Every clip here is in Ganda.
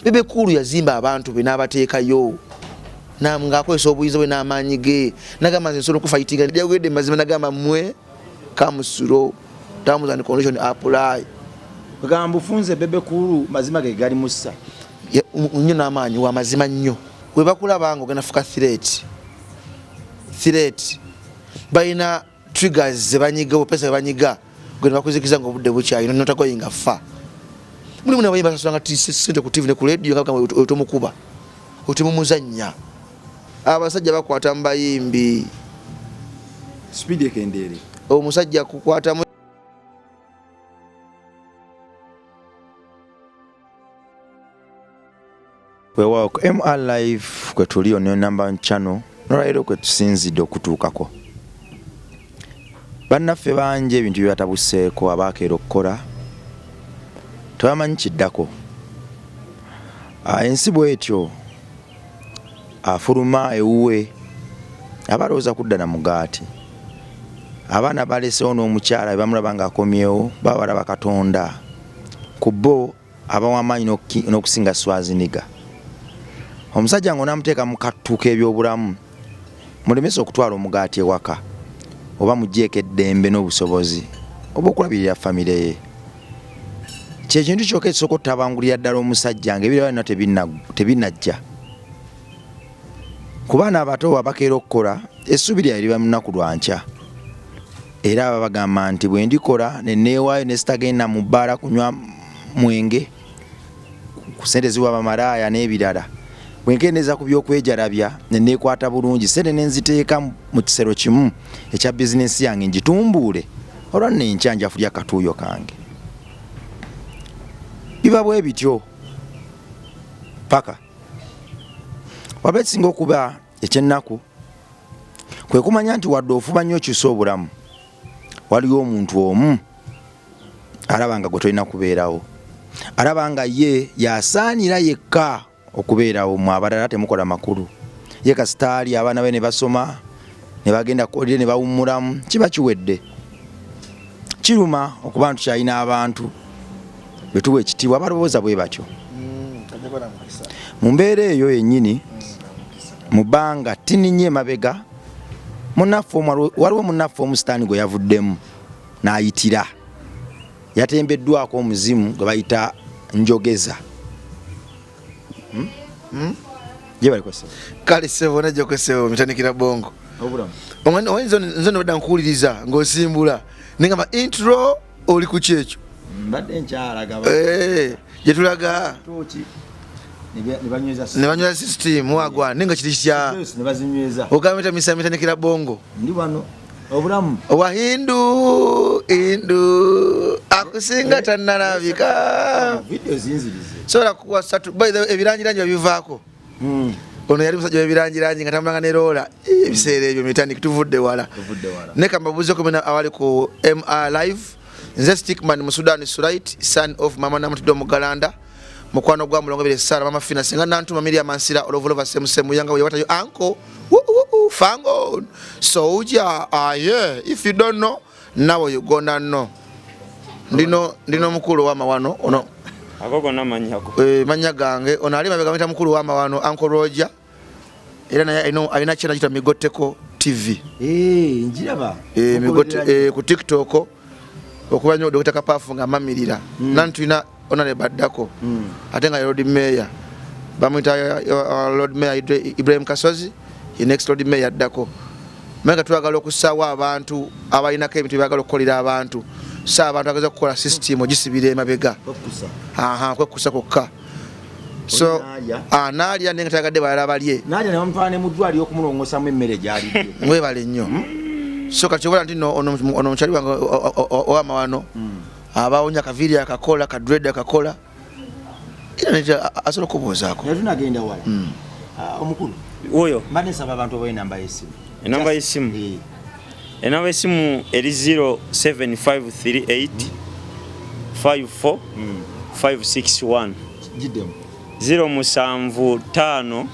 Bebe Cool yazimba abantu be n'abateekayo ng'akozesa obuyinza bwe n'amaanyi ge nagamba nze nsobola okufightinga jagwedde mazima nagamba mmwe kamusulo terms and condition apply kugamba bufunze Bebe Cool mazima ge gali mussa nnyo n'amaanyi wa mazima nnyo we bakulaba nga ogenda fuka threat balina triggers ze banyiga pesa banyiga gwenda bakuzikiza nga obudde bukyayi notagoyinga fa mulimu nabayimba sasulanga sente ku TV ne ku radio nga otomukuba otimumuzannya abasajja bakwata mbayimbi speed ekendere omusajja kukwata wewa ku MR Live kwe tuli on number channel nolwairo kwe tusinzidde okutuukako bannaffe bangi ebintu byebatabuseeko abakeera okukola tebamanyi kiddako ensi bwetyo afuluma ewuwe abalowooza kudda na mugaati abaana balesewo n'omukyala bamulaba ng'akomyewo baba balaba Katonda ku bo abawa amaanyi n'okusinga Swaziniga omusajja ng'onaamuteeka mu kattu k'ebyobulamu mulemesa okutwala omugaati ewaka oba mugyeeko eddembe n'obusobozi oba okulabirira famire ye kyekintu kyokka ekisooka otabangulira ddala omusajja ng'ebirala byonna tebinajja ku baana abato abakeera okukola essuubi lyabwe liba mu nnaku lwa nkya era aba bagamba nti bwe ndikola ne neewaayo ne sitagenda mu bbaala kunywa mwenge ku ssente ziwa bamalaaya n'ebirala bwe nkendeeza ku by'okwejalabya ne neekwata bulungi ssente ne nziteeka mu kisero kimu ekya bizinensi yange ngitumbuule olwa nenkya nja fulya katuuyo kange biba bwe bityo paka waba ekisinga okuba ekyennaku kwe kumanya nti wadde ofuba nnyo okyusa obulamu waliwo omuntu omu alaba nga gwe tolina kubeerawo alaba nga ye yasaanira yekka okubeerawo mu abalala temukola makulu ye kasitaali abaana be ne basoma ne bagenda kolire ne bawummulamu kiba kiwedde kiruma okuba ntukyalina abantu betuwa ekitiibwa balowooza bwe batyo mu mbeera eyo yennyini mu bbanga tininye emabega waliwo munnaffe omusitaani gwe yavuddemu n'ayitira yatembeddwako omuzimu gwe bayita njogeza kale sebo najja kwesebo mitandikira bongo nze nobadda nkuwuliriza ng'osimbula nengamba intro oli ku kyekyo mbadde nkyalaga gye tulaga ne banyweza system wagwa nenga kiti kitya ogamita misa mitandikira bongo ndi wano obulamu wahindu akusinga tannalabika video zinzirize sobola kuwa satu by the ebirangirangi babivaako ono yali musajja webirangirangi nga tamulanga ne rola ebiseera ebyo mitandiki tuvudde wala ne kambabuuzeko mena awali ku MR Live nze Stickman mu Sudan Surait son of mama Namutidde Mugalanda mukwano gwa mulongo bile Sara mama Fina singa nantuma Miriam Mansira olova semu yanga we watayo uncle fango soldier yeah if you don't know now you gonna know ndino mukulu wa mawano ono agogo namanyako manya gange ono ali mabega mita mukulu wa mawano uncle Roger era naye alina channel kita Migoteko TV njiraba Migote ku TikTok okubanyo Dr. Kapafu nga mamirira nantuna onale baddako atenga Lord Mayor bamwita Lord Mayor Ibrahim Kasozi ye next Lord Mayor addako menga twagala okusawa abantu abalina ko ebintu byagala okukolera abantu sa abantu agaza kukola system ogisibire emabega kwekusa kokka so nalya nenga tagadde balala balye nalya ne bamutwala mu ddwaliro okumulongosa mu emmere gyalidde mwebale nnyo so katibola nti ono mukyali wange owamawano abawonya kaviri akakola kadred akakola ina nita asobola okubuuzaako tunagenda wala omukulu oyo mbadde nsaba abantu abalina namba y'essimu enamba y'essimu enamba y'essimu eri 07538 54 561 giddemu 075 38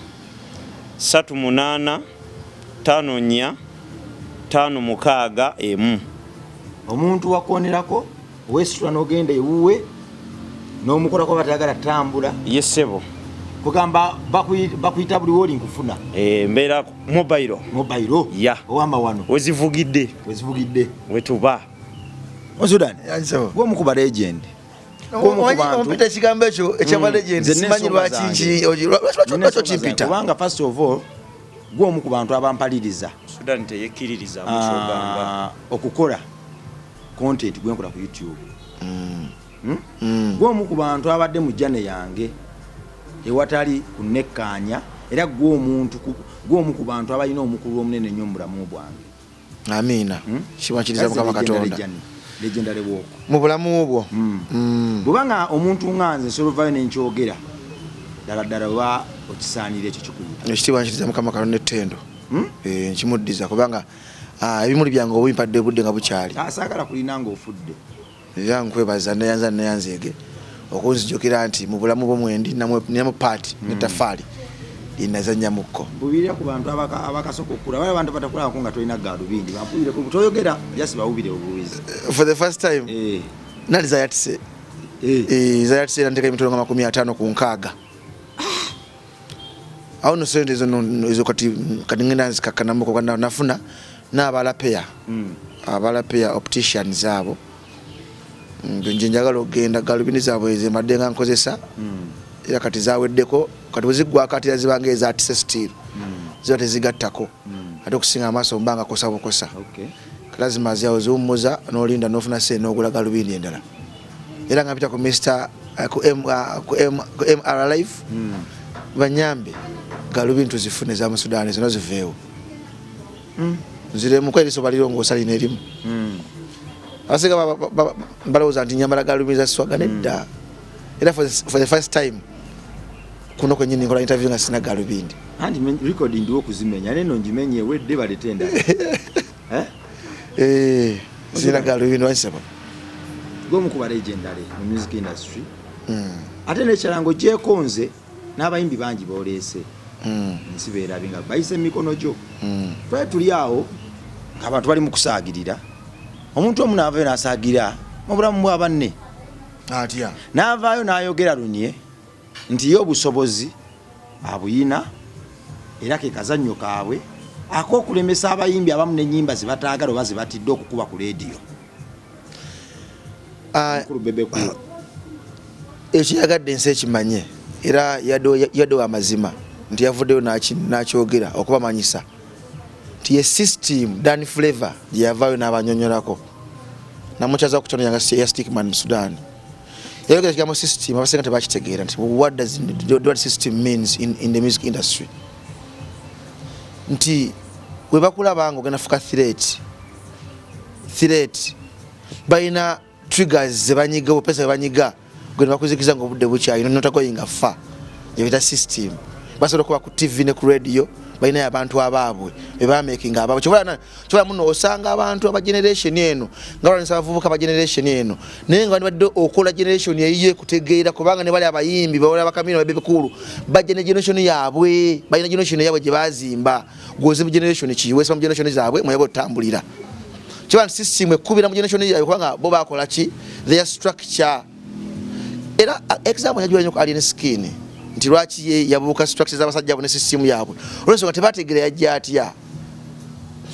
54 561 omuntu wakonerako wesitula n'ogenda ewuwe n'omukolako batayagala tambula yesebo kugamba bakuyita buli woli nkufuna mbeera mobile ya owamba wano wezivugidde wetuba Sudan gwe mukuba legend ompita ekigambo ekyo ekyaba legend simanyi lwaki kimpita kubanga first of all gwe omu ku bantu abampaliriza Sudan teyekkiririza mukyogamba okukola content gwe nkola ku YouTube gwe omu ku bantu abadde mu jjane yange ewatali kunekkanya era gwe omu ku bantu abalina omukulu omunene nnyo mu bulamu bwange amiina kiwankiriza Mukama Katonda legendary walk mu bulamu bwo bwubanga omuntu nganze nsobola nenkyogera ddala oba okisaanira ekyo kikuyita ekitiwankiriza Mukama Katonda ettendo nkimuddiza kubanga ebimuli byange obimpadde budde nga bukyali saagala kulina ng'ofudde era nkwebaza neyanzeege okunzijukira nti mu bulamu bw'omwendi ninamu paati n'ettafaali linazanyamukko bubirira ku bantu abakasooka okukula bali abantu batakulako nga tolina gaalubindi bampulire toyogera jasi bawubire obuwizi for the first time nali zayatise zayatise nanteka emitolo nga 50 ku nkaaga awo no sente ezo kati ngenda nzikakkanamuko nafuna n'abalapeya abalapeya opticians abo nje njagala okgenda galubindi zaabwe zemadde nga nkozesa era kati zaweddeko kati bwezigwa kati yazibanga ezatise steel ziba tezigattako ate okusinga amaaso mbanga kosa bukosa lazima ziawo ziwummuza n'olinda n'ofuna sente n'ogula galubindi endala era nga mpita ku MR Life banyambe galubindi tuzifune za mu Sudan zino ziveewo nziremu kweriso balirongoosa lina erimu abasinga balowooza nti nyambala galubindi za swaga nedda era for the first time kuno kwenyini nkola interview nga sina galubindi andi record ndiwo okuzimenya neno njimenye ewedde baletenda sina galubindi wansaba gwe mukuba legendary mu music industry ate n'ekyalango gyekonze n'abayimbi bangi booleese nsibeera binga bayise emikono gyo twali tuli awo ng'abantu bali mu kusaagirira omuntu omu n'avaayo n'asaagira mu bulamu bwa banne atya n'avaayo n'ayogera lunye nti ye obusobozi abuyina era ke kazannyo kaabwe ak'okulemesa abayimbi abamu n'ennyimba zibataagala oba zibatidde okukuba ku leediyo ekiyagadde ensi ekimanye era yaddewo amazima nti yavuddeyo n'akyogera okubamanyisa nti ye system Dan Flavor gye yavaayo n'abanyonyolako namukyaza okutono yanga ya Stickman mu Sudan yayogera ekigambo system abasenga tebakitegeera nti what system means in the music industry nti we bakulabanga ogenda fuka threat balina triggers zebanyiga opesa banyiga gwena bakuzikiza ngo budde bukyali notagoyinga fa yebita system basobola kuba ku TV ne ku radio balina abantu abaabwe bemaking abaabwe kyobola muno osanga abantu aba generation eno nga balanisa abavubuka aba generation eno naye nga badde okola generation eyiye kutegeera kubanga ne bali abayimbi bawala bakamina babekulu bajja ne generation yaabwe balina generation yaabwe gye bazimba goze mu generation kiwesa mu generation zaabwe mwaye botambulira kyobola system ekubira mu generation yaabwe kubanga bo bakola ki their structure era example yajula nyo Alien Skin nti lwaki ye yabuuka structures z'abasajja abo ne system yaabwe olwensonga tebategeera yajja atya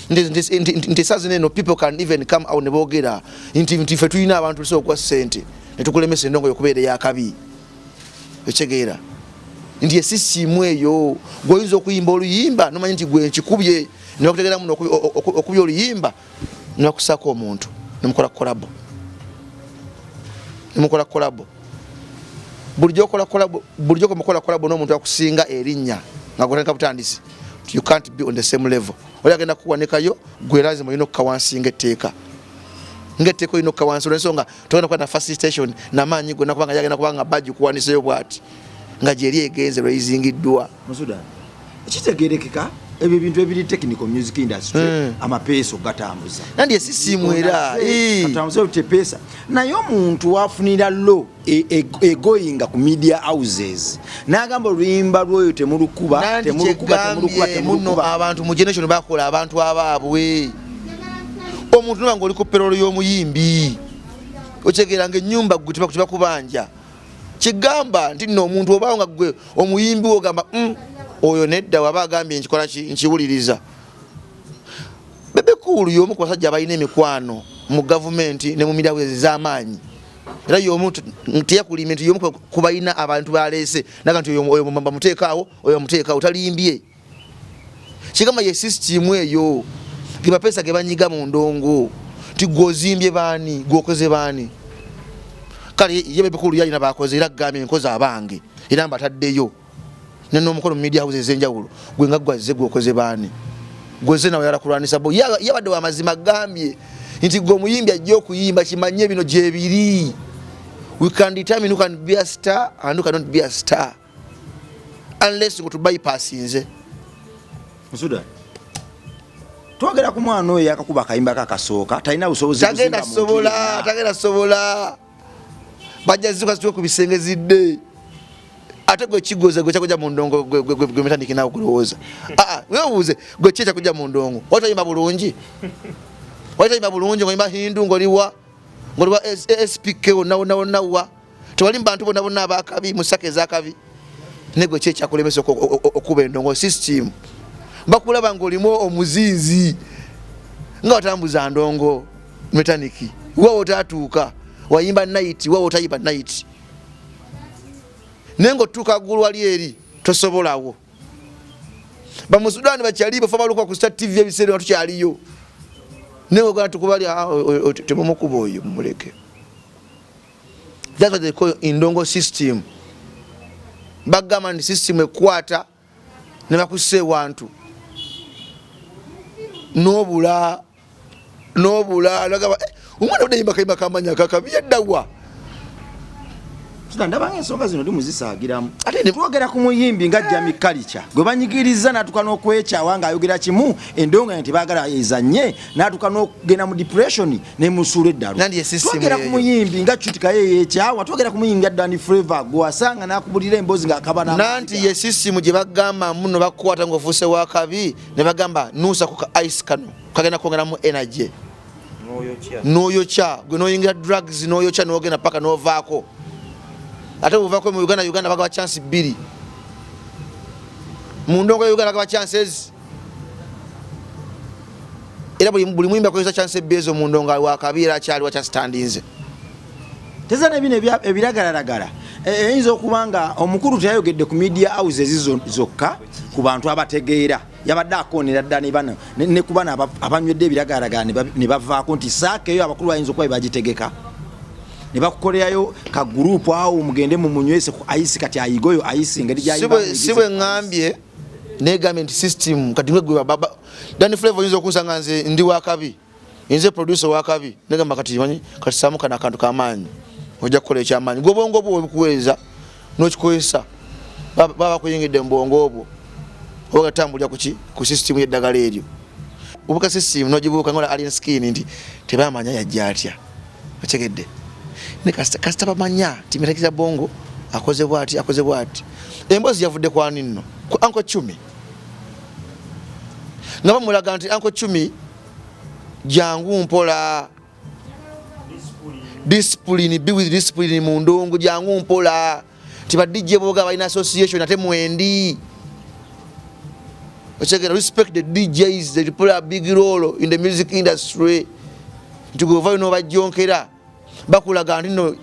nti sazi neno people can even come out ne boogera nti ffe tulina abantu tusobola okuwa ssente ne tukulemesa endongo yokubeera eyakabi ekyegeera nti ye system eyo gweoyinza okuyimba oluyimba nomanyi nti gwe nkikubye nebakutegeera muno okubya oluyimba nebakusako omuntu nemukola kolabo bulijjo mukola kolabo n'omuntu akusinga erinnya nga gotandika butandisi you can't be on the same level oli agenda kuwanikayo gwe lazima olina okukawansinga etteeka ng'etteeka olina okukawansi olw'ensonga togenda kuba na facilitation n'amaanyi gonna kubanga yagenda kubanga bajji kuwaniseyo bw'ati nga gyeri egenze lweyizingiddwa mu Sudan ekitegeerekeka ebyo bintu ebiri technical music industry amapeeso gatambuza nandi esisimu era gatambuza utepeesa naye omuntu wafunira lo egoyinga ku media houses n'agamba oluyimba lwoyo temulukuba muno abantu mu generation bakola abantu abaabwe omuntu nobanga oli ku perolo y'omuyimbi okyegeranga ennyumba gwe tebakubanja kigamba nti nno omuntu oba nga gwe omuyimbi ogamba oyo nedda waba agambye nkikola nkiwuliriza. Bebe Cool y'omu ku basajja abalina emikwano mu gavumenti ne mu media ez'amaanyi. Era y'omu teyakulima nti y'omu ku balina abantu baleese naga nti oyo bamuteekaawo oyo bamuteekaawo talimbye. Kigamba ye system eyo ge bapesa ge banyiga mu ndongo ti gwozimbye baani gwokoze baani. Kale ye Bebe Cool yalina bakoze era gambye enkozi abange era mbataddeyo n'omukono mu media houses ez'enjawulo gwe nga gwazze gwokoze baani. Gweze nawe yarakulwanisa bo yabadde wa mazima gambye nti gwe omuyimbi ajja okuyimba kimanye bino gyebiri. We can determine who can be a star and who cannot be a star unless go to bypass nze. Musuda twagera ku mwana oyo akakuba kayimba kakasooka talina busobozi tagenda sobola bajja zikwa ku bisenge zidde ate gwe kigoza gwe kyakuja mu ndongo gwe metandiki nawe kulowooza wewe ubuze gwe kye kyakuja mu ndongo watayimba bulungi ng'oyimba Hindu ng'oliwa SPK nawa tewali bantu bonna abakabi musake ezakabi ne gwe kye kyakulemesa okuba endongo system bakulaba ng'olimu omuzinzi nga watambuza ndongo metaniki wawo otatuuka wayimba night wawo otayimba night nengo tuka ggulu wali eri tosobolawo. Bamusudani bakyali bafa baluka ku Star TV ebiseera watu kyaliyo nengo gana tukubali tebumukuba oyo muleke. That's what they call indongo system. Bagamba ni system ekwata ne bakuse wantu nobula nagaba umwana udayimba kayimba kamanya kakabye dawa. Ndaba ensonga zino ndi muzisagiramu ate ne twogera ku muyimbi nga Jamie Culture gwe banyigiriza natuka n'okwekyawa ng'ayogera kimu endonga nti baagala ezanye natuka n'okugenda mu depression ne musuula eddalu. Twogera ku muyimbi nga Chutika yeekyawa twogera ku muyimbi nga Danny Flavor gwe wasanga n'akubulira emboozi ng'akaba nanti ye system gye bagamba muno bakukwata ng'ofuuse wakabi ne bagamba nuusa ku ka ice kano kagenda kwongeramu energy n'oyokya gwe n'oyingira drugs n'oyokya n'ogenda paka n'ovaako. Ate uvako mu Uganda bagaba chance 2 mu ndongo ya Uganda bagaba chances era buli mwimba kwa chance bezo mu ndongo wa kabira kyali wa standinze teza ne bine ebiragaragara eyinza okubanga omukulu tayogedde ku media houses zokka ku bantu abategeera yabadde akonera ddani bana ne kubana abanywedde ebiragaragara ne bavaako nti saakeyo abakulu bayinza okuba bagitegeka ne bakukolerayo ka group awo mugende mu munywese ku ice kati ayigoyo ice ngeri jayimba sibe ngambye ne government system kati ngwe baba Danny Flavor yinzo kusanga nze ndi wakabi nze producer wakabi negamba kati manyi kati samu kana akantu kamanyi ojja kukola ekyamanyi gobongo bwo bukuweza n'okikozesa baba kuyingidde mbongo obwo ogatambulya ku system y'eddagala eryo ubuka system nogibuka ngola alien skin ndi tebamanya yajja atya otegedde ne kasita bamanya timirakiza bongo akoze bwati embozi yavudde kwa nino ku Uncle Chumi ngaba mulaga nti Uncle Chumi jangu mpola discipline be with discipline mu ndongo jangu mpola tiba DJ boga balina association ate mwendi otegera respect the DJs they play a big role in the music industry tugova no bajonkera bakulaga ndino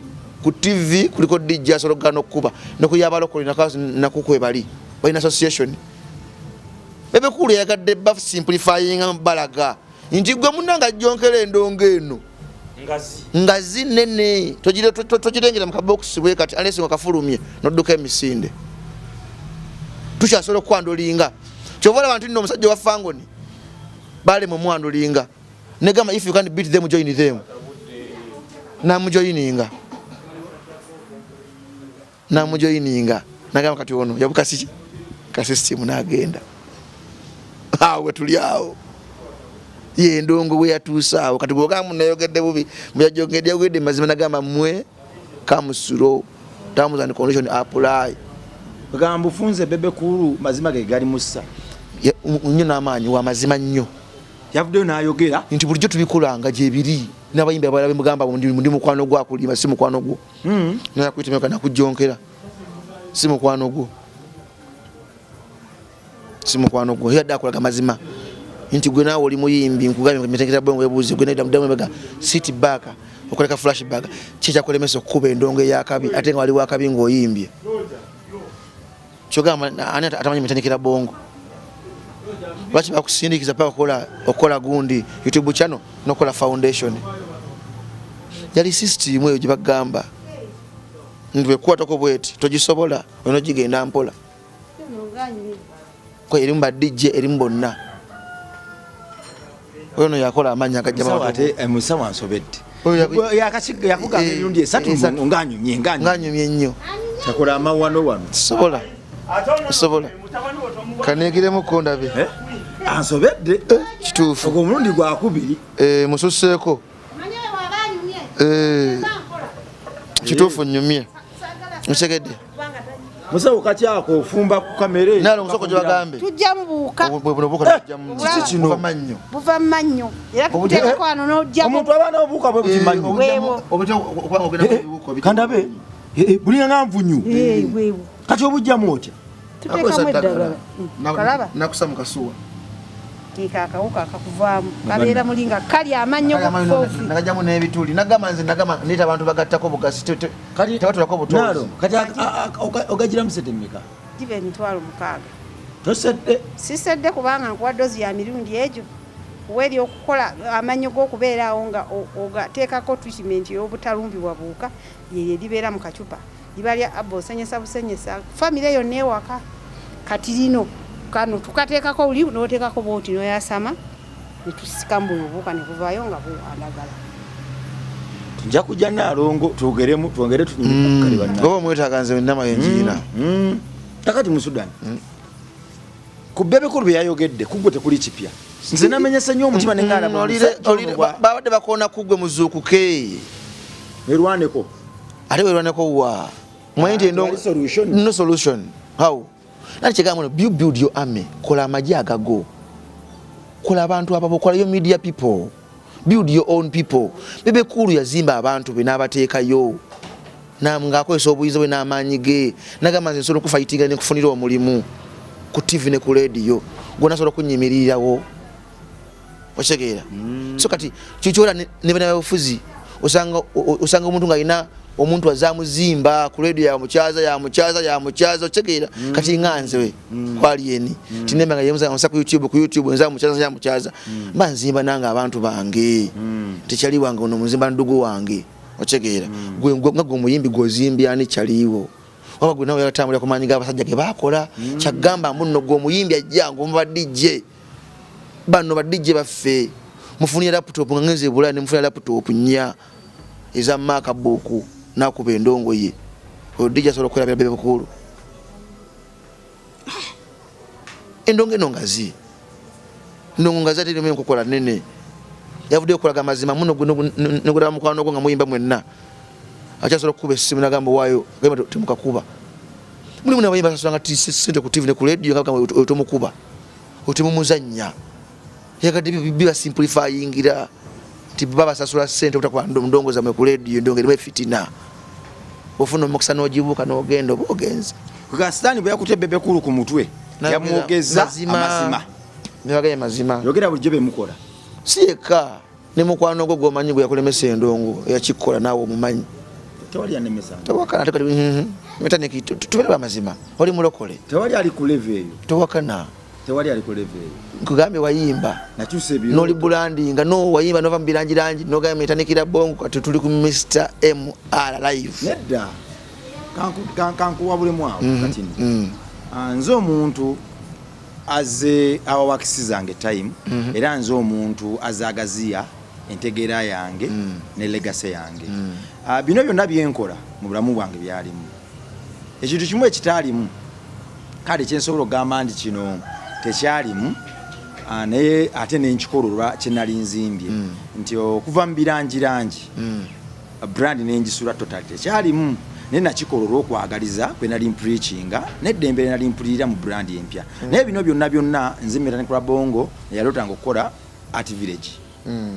ku TV kuliko DJ asologano kuba nokuyabalo kolina kazi nakukwe bali balina association Bebe Cool yagadde buff simplifying balaga injigwe munanga jonkera endongo eno ngazi nene togirengera mu kabox bwe kati alesi ngakafulumye nodduka emisinde tukyasolo kwandolinga kyovola abantu nno omusajja wa Fangoni bale mu mwandolinga negama if you can't beat them join them namujoyininga nagamba kati ono yabuka siki ka system nagenda awe tuli awo ye ndongo we yatuusaawo kati bwogamu nayogedde bubi mbyajongedde gwedde mazima nagamba mwe kamusuro terms and condition apply bagamba ufunze Bebe Cool mazima ge gali mussa nnyo n'amaanyi wa mazima nnyo yavuddeyo n'ayogera nti bulijjo tubikulanga gye biri n'abayimbi abalala bemugamba ndi mukwano gwo akulima si mukwano gwo naye akuyitemeka kana kujonkera si mukwano gwo yadde akolaga mazima nti gwe naawe oli muyimbi nkugambye metekera bongo ebuuzi gwe naida mudamu mega sit back okoleka flashback kikyakulemesa okukuba endongo eyakabi ate nga waliwo akabi ng'oyimbye kyogamba ani atamanyi metendekera bongo lwaki bakusindikiza paka okola gundi YouTube channel nokola foundation yali system eyo gye bagamba ndwe kwatako bweti togisobola ono gigenda mpola ko erimu ba DJ erimu bonna ono yakola amanya akajja ate musawa nsobedde yakasiga yakugamba ebirundi esatu nganyumye nnyo takola amawano wano sobola kanegiremu kondabe ansobedde kituufu ogwo omulundi gwakubiri mususeeko kituufu nnyumye mutegedde musawo kakyako ofumba ku kamere nalo musoko gye bagambe tujja mubuuka kiki kino buva mannyo era tuteekako wano n'ojja omuntu abaana obuuka bwe bukimanyo kandabe bulinga nga nvunyu kati obujjamu otya tuteekamu eddagala kalaba nakusa mu kasuwa teeka akawuka akakuvaamu kabeera mulinga kali amannyo gokoofi nagajjamu n'ebituli nagamba nze nita abantu bagattako bugasi tebatulako butozi kati ogagira musete mmeka giba emitwalo 6 tosedde sisedde kubanga nkuwa dozi ya mirundi egyo weri okukola amannyo g'okubeeraawo nga ogateekako treatment y'obutalumbibwa buuka yeye libeera mu kacupa liba lya abo osenyesa busenyesa famire yonna ewaka kati lino kano tukateekako oli n'oteekako bwoti n'oyasama netusikamu buno buuka ne buvaayo nga buwandagala nja kujja Nalongo twongere tunyume oba mwetaaga nze nnama yenjiina takati mu Sudan ku bebekulu bye yayogedde kugwe tekuli kipya nze namenyese nnyo omutima babadde bakoona kugwe muzuukuke erwaneko ate werwaneko wa mwanyi nti no solution how nani kyegamba build your army kola amagye agago kola abantu ababo kola yo media people build your own people bebekulu yazimba abantu be n'abateekayo ngakozesa obuyinza bwe n'amaanyi ge nagamba nze nsobola okufayitinga ne kufunira omulimu ku TV ne ku radio gwona asobola okunnyimirirawo okitegeera so kati kikyola ne bana byabufuzi osanga omuntu ng'alina omuntu azamuzimba ku radio yamukyaza okitegeera kati nganze we kwali eni tinemba nga yemuza ku YouTube nzamukyaza yamukyaza mba nzimba nange abantu bange tekyali wange ono muzimba ndugu wange okitegeera gwe omuyimbi gwozimbya ani kyaliwo waba gwe nawe yatambulira ku maanyi g'abasajja ge baakola kyagamba muno gwe omuyimbi ajjangu omuba DJ bano ba DJ baffe mufunira laptop nga ngenze bulaya ne mufunira laptop nnya eza MacBook nakuba endongo ye o DJ asobola okwera bebe bukulu endongo eno ngazi ate ne nkukola nene yavudde okolaga mazima muno negula mukwano gwo nga muyimba mwenna akyasobola okukuba essimu nagamba waayo gamba temukakuba mulimu nabayimba sasolanga sente ku TV ne ku radio nga otomukuba otemumuzannya yagadde biba simplifyingira ti baba sasula sente utakuba ndongo za ku radio ndongo erimu fitina ofuna omukisa n'ogibuuka n'ogenda oba ogenze kukasitani bwe yakutebebe kulu ku mutwe yamwogeza amazima nebagaye mazima yogera bulijjo bemukola sieka ne mukwano gwo gwomanyi gwe yakulemesa endongo yakikola naawe omumanyi tewali anemesa tewakana metaniki tubere amazima oli mulokole tewali ali ku level eyo tewakana tewali ali ku level eyo nkugambye wayimba nakyuse ebiro noli brandinga no wayimba nova mubirangirangi nogambye metanikira bongo kati tuli ku Mr MR live nedda kankuwa buli mwawo kati nze omuntu aze awawakisizange time era nze omuntu azagaziya entegeera yange ne legacy yange bino byonna byenkola mu bulamu bwange byalimu ekintu kimu ekitaalimu kale kyensobola okugamba nti kino tekyalimu naye ate nenkikolo kyenali nzimbye nti okuva mu birangirangi brand nengisula totali tekyalimu naye nakikola olw'okwagaliza kwe nali mpreachinga n'eddembe nali mpulirira mu brand empya naye bino byonna nzimira ne ku Bongo yalotanga okukola Art Village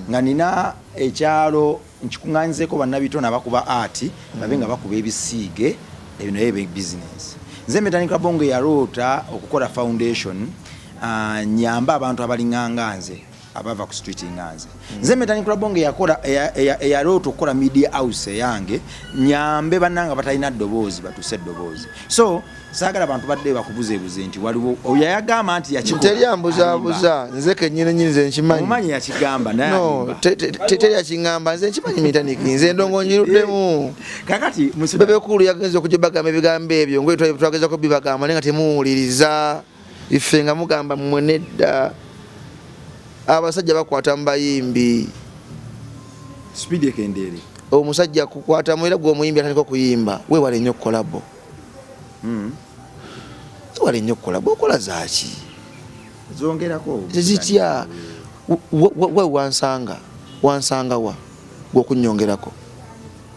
nga nina ekyalo nkikuŋŋanyizeeko bannabitona bakuba art babe nga bakuba ebisiige ebino ebe business. Nze Metanic Bongo yaloota okukola foundation nyamba abantu abalinganga nze abava ku street nganze. Nze Metanic Bongo yakola yaloota okukola media house yange nyambe bannanga batalina ddoboozi batuse ddoboozi. So saagala abantu badde bakubuzeebuze nti waliwo oyayagamba nti yakikola teri ambuzabuza nze kennyini nze nkimanyi omanyi yakigamba naye no teri yakingamba nze nkimanyi Metanic nze ndongo nyiruddemu kakati bebekulu yagenze okujibagamba ebigambo ebyo ngoye twageza ko bibagamba nenga temuwuliriza ife nga mugamba mmwe nedda abasajja bakwata mbayimbi speed ekendere omusajja kukwata mwera gwo muyimbi atandika okuyimba weewale nnyo kolabo wale nnyo kolabo okola zaaki zongerako zitya we wansanga wa gwokunyongerako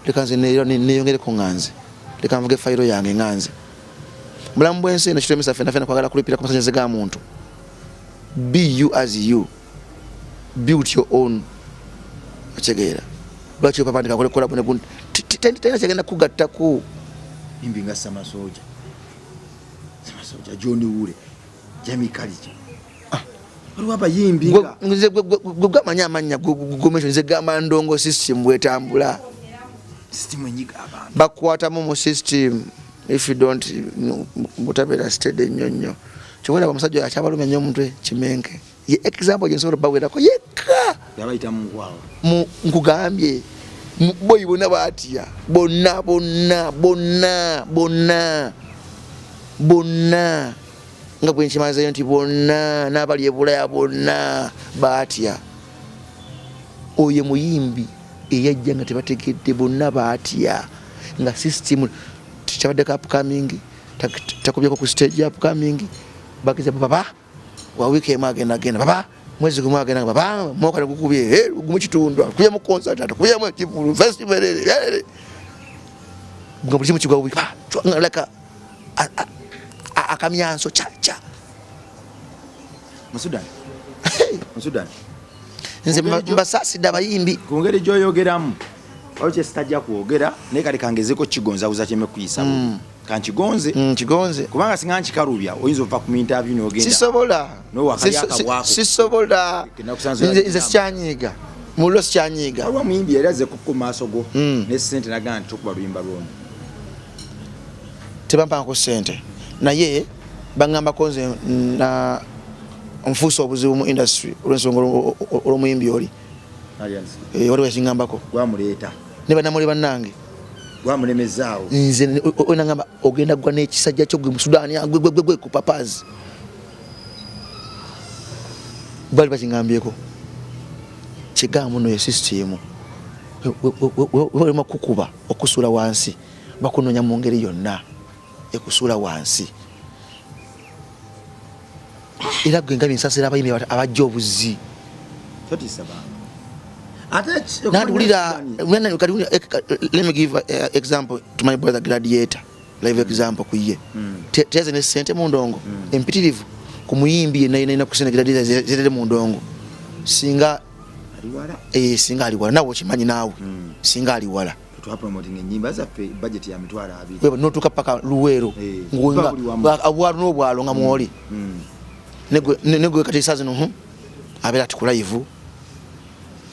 leka nze neyongereko nganze leka nvuge fayiro yange nganze mulamu bwensi eno kitemesa fena kwagala kulipira ku masannyalaze ga muntu. Be you as you, build your own otegeera lwaki opapandika kolekola bune tena kyagenda kugattako imbi nga Samasoja Johnny Wule Jamie Kalija waliwo abayimbi gwamanya amanya nze gamba ndongo system bwetambula system enyiga abantu bakwatamu mu system if you don't mutabeera steady nnyo kyobera omusajja akyabalumya nnyo omutwe kimenke ye example gyensobola bawerako yekka yabayita mu nkwawa nkugambye boyi bonna baatya bonna nga bwe nkimazeeyo nti bonna n'abali ebulaya bonna baatya oyo muyimbi eyajja nga tebategedde bonna baatya nga system tikyabaddeko upcoming takubyeko ku stage upcoming bageza baba wa wiki emu agenda baba mwezi gumu agenda baba mwoka negukubye gumu kitundu kuye mu concert kuye mu kivulu festival nga buli kimu kigwa wiki leka akamyanso cha Musudan nze mbasaasidde abayimbi ku ngeri gy'oyogeramu waliwo kyesitajja kwogera naye kale kangezeko kigonzawuza kyemekuyisa kankigonze kigonze kubanga singa nkikalubya oyinza ova ku interview n'ogenda sisobola nze sikyanyiiga muliro sikyanyiiga waliwo muyimbi yali azze ku maaso go ne ssente nagamba nti tokuba luyimba lwonu tebampangako ssente naye baŋŋambako nze nfuusa obuzibu mu industry olw'ensonga olw'omuyimbi oli waliwo yakiŋŋambako gwamuleeta ne bannamuli bannange gwamulemezaawo nze onagamba ogenda gwa n'ekisajja kyo gwe mu Sudaani gwe ku papazi bali bakiŋŋambyeko kigambo noyo sisitemu welema kukuba okusuula wansi bakunoonya mu ngeri yonna ekusuula wansi era gwe nga binsasira abayimbi abajja obuzi let me give example to my brother Gladiator live example kuye teze ne sente mu ndongo empitirivu ku muyimbi yenna kusene Gladiator zirere mu ndongo singa aliwala nawe okimanyi naawe singa aliwala promoting enyimba zaffe budget ya mitwalo 2 wewe notuka paka Luwero ngwenga abwalo n'obwalo nga mwoli negwe kati sazi no abera ati ku live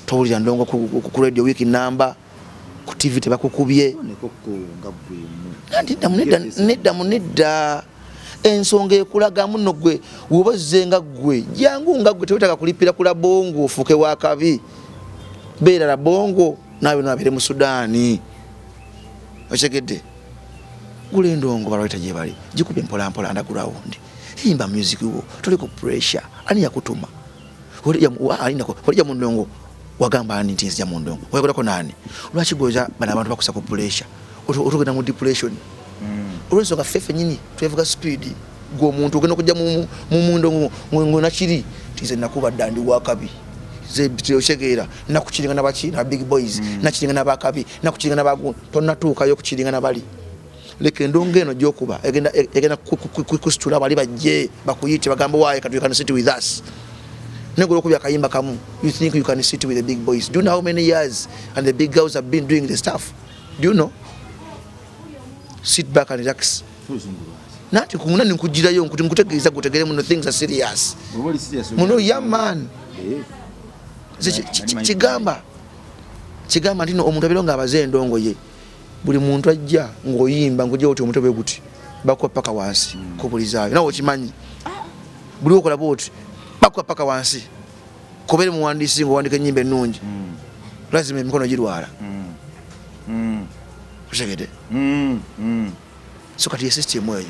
towulira ndongo ku radio week number ku TV tebakukubye nedda munedda ensonga ekulaga muno gwe wobazenga gwe jangu nga gwe tewetaka kulipira kula bongo ofuke wakabi beera la bongo nawe nabere mu Sudaani ochegedde gule ndongo balwaita gye bali gikubye mpola mpola underground himba music wo tuli ku pressure ani yakutuma olija mu ndongo wagamba ani ntinzi ya mu ndongo wayogerako nani lwaki goza bana abantu bakusa ku pressure otugenda mu depression olwensonga fefe nyini twevuga speed gwo muntu ogenda okujja mu ndongo ngona kiri tize nakuba dandi wakabi ze bitoshegera nakukiringa n'abakina big boys nakiringa n'abakabi nakukiringa n'abagu tonatuuka yo kukiringa n'abali leke ndongo eno gyokuba egenda kusitula bali bajje bakuyite bagamba waye katuye kan sit with us negolo kubya kayimba kamu, you think you can sit with the big boys? Do you know how many years and the big girls have been doing the stuff? Do you know? Sit back and relax. Nati kumuna nikujirayo nkutegeeza kutegere muno, things are serious. Muno young man. Kigamba ndino omuntu abiro nga abaze endongo ye. Buli muntu ajja ngoyimba nguje oti omuntu beguti. Bakwa paka wansi kubulizayo. Nawo kimanyi. Buli okola boti bakwa paka wansi. Kobere muwandisi ngo wandike nyimbe nnungi. Lazima emikono girwala. Kushegede. So kati system eyo.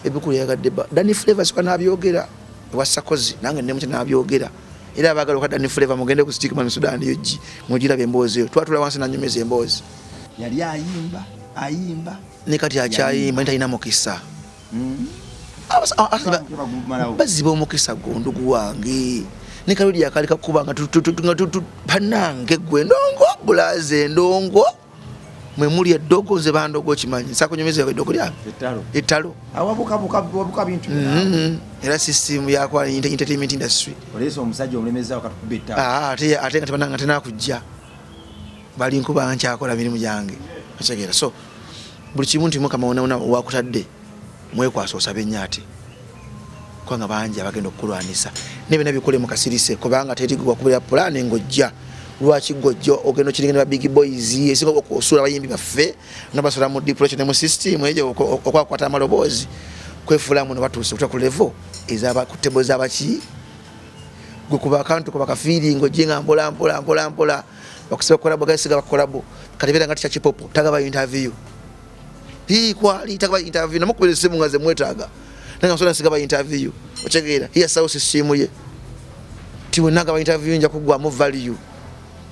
Ebikulu yagadde Danny Flavor siko nabyogera wasakozi nange nemu nabyogera era abagalo ka Danny Flavor mugende ku stick man Sudan yoji mugira bembozi twatula wansi na nyumeze embozi yali ayimba ne kati achayimba ntalina mukisa baziba omukisa gondugu wange ne kalodi yakalika kubanga panange gwe ndongo bulaze ndongo mwe muli eddogo ze bandogo kimanyi sakunyumeze eddogo lya etalo awabuka bintu era system yakwa entertainment industry oleso omusajja omulemeza akatubeta ate ngatebananga tena kujja bali nkuba nchakola mirimu jange achegera so buli kimuntu mu kama ona wakutadde mwekwasa osabe nyati kwanga banja bagenda okulwanisa nebe nabikole mu kasirise kubanga tetigwa kubera plan ngojja lwachi gojjo ogendo kiringana big boys esiko okusula bayimbi baffe nabasula mu depression mu system ejo okwakwata amalobozi kwefula muno batuse kutwa ku level ezaba kuteboza abachi gukuba akantu kuba feeling ojinga mpola bakusaba kolabo gasiga bakolabo kalibera ngati cha chipopo tagaba interview hii kwali tagaba interview namukubele simu ngaze mwetaga nanga nsona sigaba interview ochegera hiya sauce system ye tiwe nanga ba interview nja kugwa mu value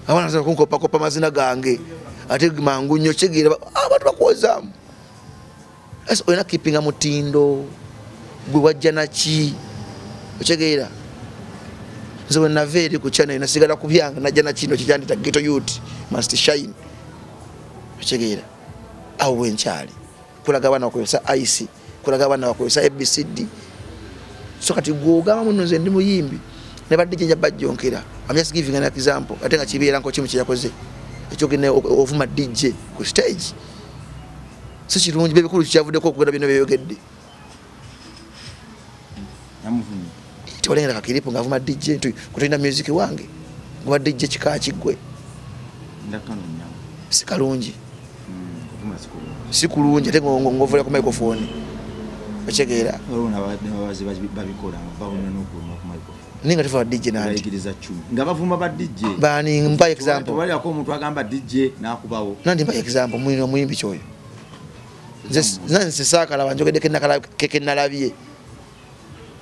abana za kopa mazina gange ate mangunyo chegera abantu bakozamu eso ena keepinga mutindo gwe wajja nachi ochegera nzewe naveri ku channel nasigala kubyanga najja na kino kijandita Ghetto Youth must shine ochegera awe nchali kulaga bana bakozesa IC kulaga bana bakozesa ABCD so kati gogama muno nze ndi muyimbi ne badde nja bajjonkera I'm just giving an example atenga kibiera nko kimu kyakoze ekyo gene ovuma DJ ku stage so kirungi bebe kulu kyavude ko kugera bino beyogedde namuvunyi tolengera kakiripo ngavuma DJ ntu kutenda music wange ngwa DJ kikachi gwe ndakano nyawo sikalungi kuvuma sikulungi atenga ngovula ku microphone ochegera olona babazi babikola babona n'okuluma ku microphone ninga tufa DJ nandi bayigiriza chumi ngabavuma ba DJ bani mpa example wali ako omuntu agamba DJ nakubawo nandi mpa example mwino muyimbi kyoyo nze saka la banjogede kenakala kekenalabye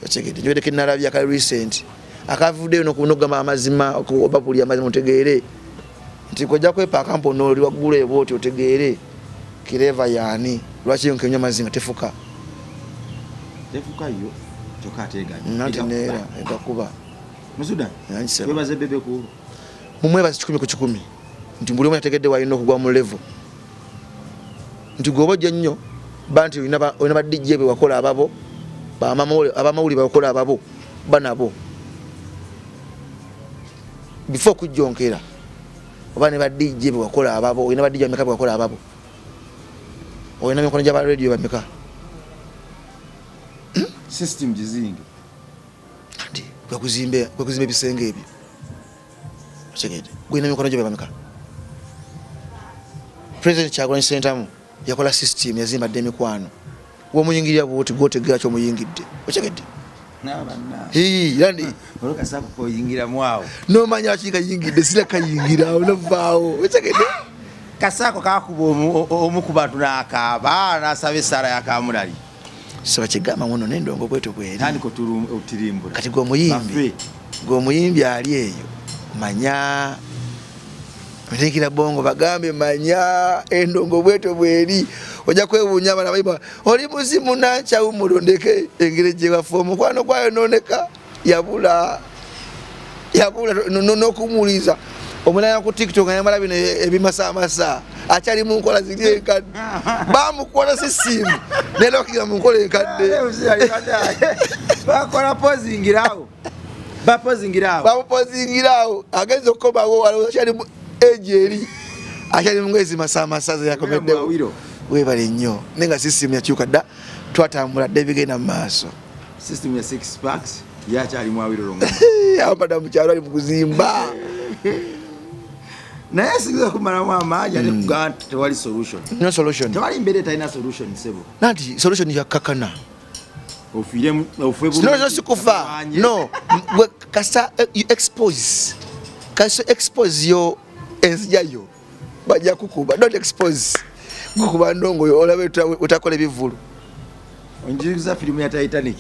ochegede njogede kenalabye ka recent akavude no kunogama amazima okubapuli amazima otegere nti koja kwepa akampono oli wagule eboti otegere kireva yani lwachi yonkenya mazinga tefuka yo chokatega nati nera ekakuba musudan yanse webaze bebe ku mumwe bazi 10 ku 10 nti mbuli omwe ategedde wayino kugwa mu level nti gobojja nnyo banti ina ba DJ be wakola ababo ba abamawuli bakola ababo banabo before kujonkera obane ba DJ be wakola ababo ina ba DJ meka wakola ababo oyina mikono jaba radio ba meka system jizingi ati kwa kuzimbe bisenge ebyo chegede gwina mikono jaba meka president Kyagulanyi Ssentamu yakola system yazimba demi kwano wo muyingiria bwoti gote gacho muyingidde ochegede nabana yani oloka sapo ko yingira mwawo no manya achika yingidde sila kayingira olavaawo ochegede kasako kakubo omukubatu nakaba nasabe sara yakamulali saba kigama muno nendongo bweto bweri tani ko utirimbura kati go muyimbi ali eyo manya Mtekira bongo bagambe manya endongo bweto bweri oja kwebunya abana bayiba oli muzimu nacha umulondeke engereje wa fomu kwano kwayo noneka yabula no kumuliza omulaya ku TikTok yamala bino ebimasa achali mu nkola ziliye kadde bamu kuona system nelo kiga mu nkola enkadde bakola posing irawo bapozingirawo agenze okukomawo akyali ejeri akyali mungezi masamasaza yakomeddewo webale nnyo nenga system yakyuka dda twatambula dde bigenda mu maaso system ya 6 packs yakyalimu Awiro Longoma abapada mu kyalo ali mu kuzimba naye sikiza kumalamu amaanyi ate kugamba tewali solution. No solution. Tewali mbere talina solution sebo. Nanti solution ya kakana. Ofire no sikufa. No, kasa you expose. Kasa expose yo enzija yo. Bajja kukuba. Don't expose. Kukuba ndongo yo olabe utakola bivulu. Onjiriza filmu ya Titanic.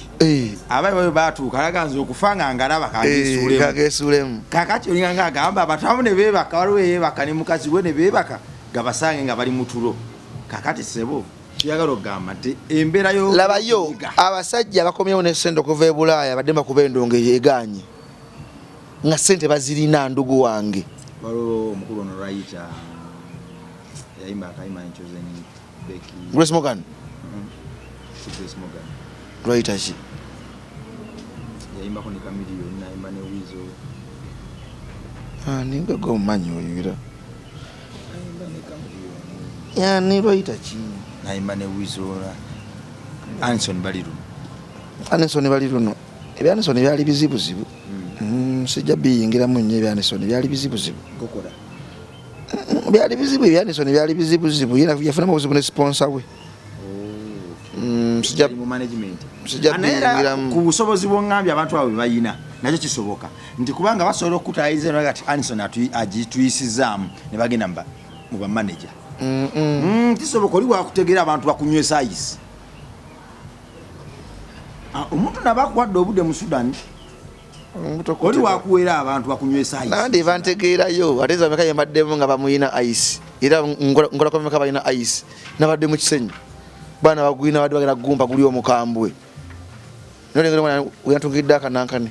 Abaye bayo batu kalaganze okufanga ngalaba kagesulemu. Kagesulemu. Kakati olinga agamba abatamu ne bebaka waliwo yebaka ne mukazi we ne bebaka gabasange nga bali mutulo. Kakati sebo kiyagala okugamba nti embeera yo labayo abasajja bakomyewo ne sente okuva e Bulaaya badde bakuba endongo yeeganye nga sente bazirina ndugu wange. Waliwo omukulu ono Raita yayimba akayimba enchozeni Becky Grace Morgan. Grace Morgan. Raita ki? Yayimba ko ne Chameleone nayimba ne Wizo. Ninga go manyi oyira. Nayimba ne Chameleone. Ya ni Raita ki? Nayimba ne Wizo. Anson Baliruno. Anson Baliruno. Ebyanisoni byali bizibuzibu. Sijja biyingiramu nnyo ebyanisoni byali bizibuzibu. Gokola. Byali bizibu ebyanisoni byali bizibuzibu. Yafuna obuzibu ne sponsor we. Sijja mu management. Sijja biyingiramu. Ku busobozi bw'ongambye abantu abo bayina. Nakyo kisoboka. Nti kubanga basobola okutaayiza no gati Anson agituyisizaamu ne bagenda mu ba manager. Kisoboka oli wakutegeera abantu bakunywesa ayisi. Omuntu nabakuwadde obudde mu Sudan. Oli wakuweera abantu bakunywesa ayisi. Nandi bantegeerayo ateza meka yembaddemu nga bamuyina ayisi. Era ngola kwa meka bayina ayisi. Nabadde mu kisenyi. Bana bagwina badde bagenda gumpa guli omukambwe. Nolengera mwana yantungidde akanankane.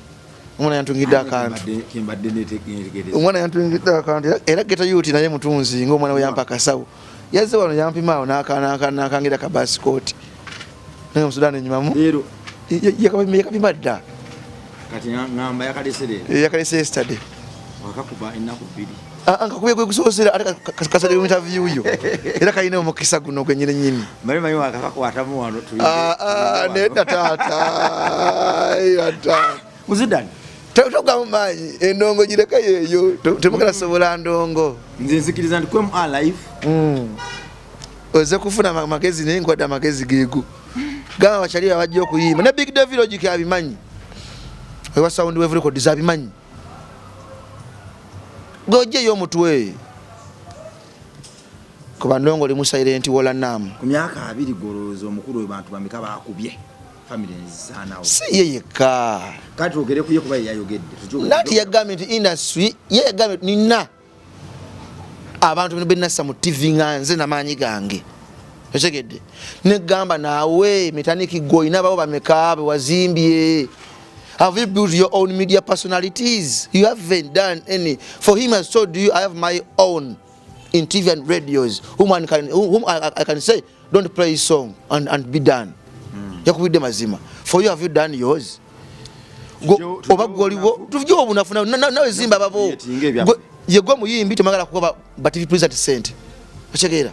Omwana yantungidde akantu. Kimbadde netegeereza. Omwana yantungidde akantu era geta yuti naye mutunzi ng'omwana we yampa kasawo. Yazze wano yampimaawo n'akangira ka basikoti. Naye Musudani ennyumamu. Leero yakapima dda. Kati ngamba yakalesere. Yakalese yesterday. Wakakuba ennaku 2. Nkakubye kwe kusoosera ate kasale mu interview yo. Era kayina omukisa guno gwennyini nnyini. Manyi wakakakwatamu wano tuli. Nedda taata. Musudani. Togamu maanyi endongo gireka yeeyo temugala sobola ndongo. Nze nzikiriza nti kwemu alive. Oze kufuna amagezi naye nkwadde amagezi geego. Gamba bakyali abajja okuyimba ne Big Day Village abimanyi. Ewa sound wave records abimanyi. Gojjeyo omutwe. Kuba ndongo oli mu silent wala namu. Ku myaka 2 golozo omukulu we bantu bameka bakubye. Family nzisanawo. Si yeyeka. Kati ogere kuye kuba yayogedde. Nati ya government industry ye government nina. Abantu bino benassa mu TV nganze na maanyi gange. Otegedde. Ne gamba nawe metaniki goina babo bameka wazimbye. Have you built your own media personalities? You haven't done any. For him has told you I have my own in TV and radios. Whom I can say don't play his song and be done. Yakubidde mazima. For you have you done yours? Go oba goliwo tuvyo obunafuna nawe zimba babo. Yego muyimbi temagala kuba but if present sent. Ochegeera.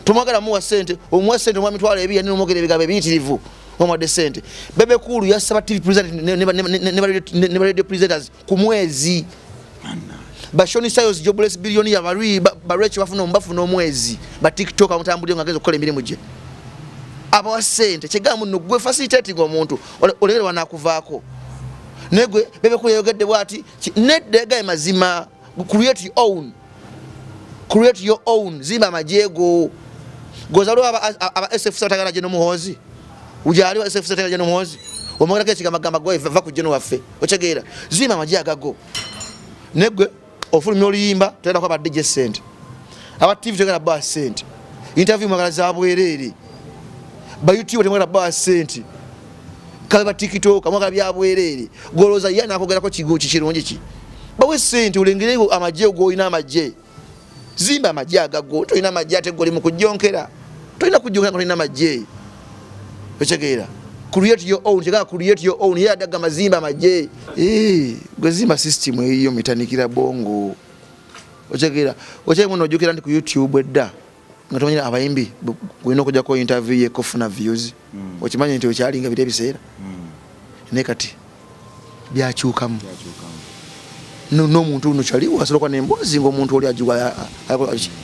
Tumagala muwa sente, omuwa sente omwami twala ebiya nino mogere bigabe bitirivu. Omwa decent. Bebe Cool yasaba TV presenter ne radio presenters ku mwezi. Bashoni Styles jobless billionaire bari bareche bafuna ombafu no mwezi. Ba TikTok amutambulira ngagezo kola emirimu je. Aba sente chegamu no gwe facilitating omuntu olero wanakuvaako. Negwe Bebe Cool yogedde bwati nedde mazima create your own. Create your own zimba majego. Gozalo aba SF satagala je no muhozi. Ujali wa SF satagala je no muhozi. Omugala ke kigamba gwe va ku jeno waffe. Ochegeera zimba maji agago. Negwe ofulumya oluyimba tenda kwa ba DJ Cent. Aba TV tegala ba Cent. Interview magala za bwerere. Ba YouTube tegala ba Cent. Kale ba TikTok amagala bya bwerere. Goloza yana akogera ko kigo kikirungi ki. Bawe Cent ulengere amaje go ina amaje. Zimba amaje agago to ina amaje ate goli mu kujonkera. To ina kujonkera ko ina amaje. Ochegeera. create your own chega create your own ya daga mazimba maje gwezimba system eyo mitanikira bongo ochekera muno ojukira ndi ku YouTube edda ngatomanya abayimbi gwino kujja ko interview ye kofuna views okimanya nti okyalinga bire biseera nekati byakyukamu no muntu uno chaliwo asoloka nembozi ng'omuntu oli ajuga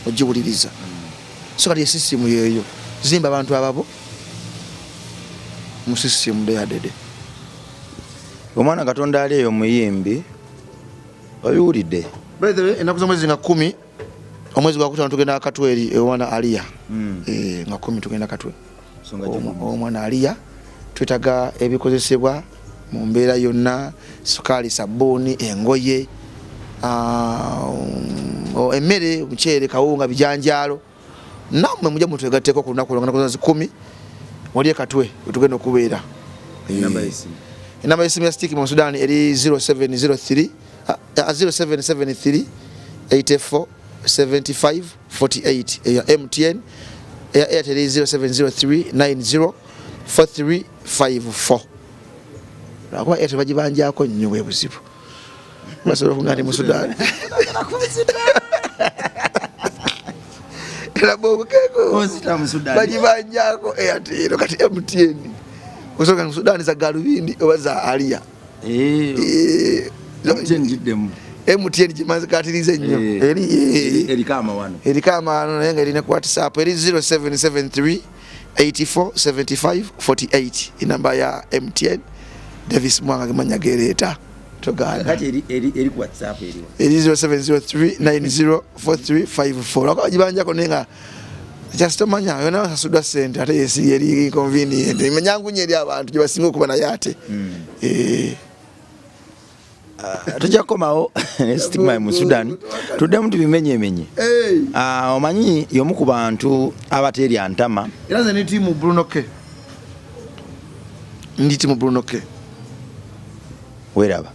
ojibuliriza so kati system yeyo zimba abantu ababo mu system de adede omwana Katonda ali eyo muyimbi oyulidde by the way enakuza mwezi nga 10 omwezi gwa kutano tugenda akatweri omwana Alia nga 10 tugenda akatwe omwana Alia twetaga ebikozesebwa mu mbeera yonna sukali sabuni engoye emmere omuceere kawunga bijanjalo namwe mujja mutegateeko ku lunaku lwanga 10 wali katwe tugenda okubeera enamba y'essimu ya Stick mu Sudan eri 0703 0773 84 75 48 eya MTN eya Airtel 0703 90 4354 Lakwa Airtel bajibanjako nnyo bwe buzibu basobola kungana mu Sudan era bogo keko osita mu Sudan bajibanjako Airtel kati MTN osoka mu Sudan za galubindi obaza Alia MTN jimanzi katirize nnyo eri kama wano naye nga erina ku WhatsApp eri 0773 84 75 48 inamba ya MTN Davis Mwanga gemanya gereta togana kati eri ku WhatsApp eri 0703 90 4354 akajibanja ko nenga just manya yona sasudwa sente ate yesi eri inconvenient imenyangu nyeri abantu jibasinga okubana yate tujja komawo stigma mu Sudan tudde muntu bimenye omanyi yomu ku bantu abateri antama era ze ni timu Bruno K ndi timu Bruno K weraba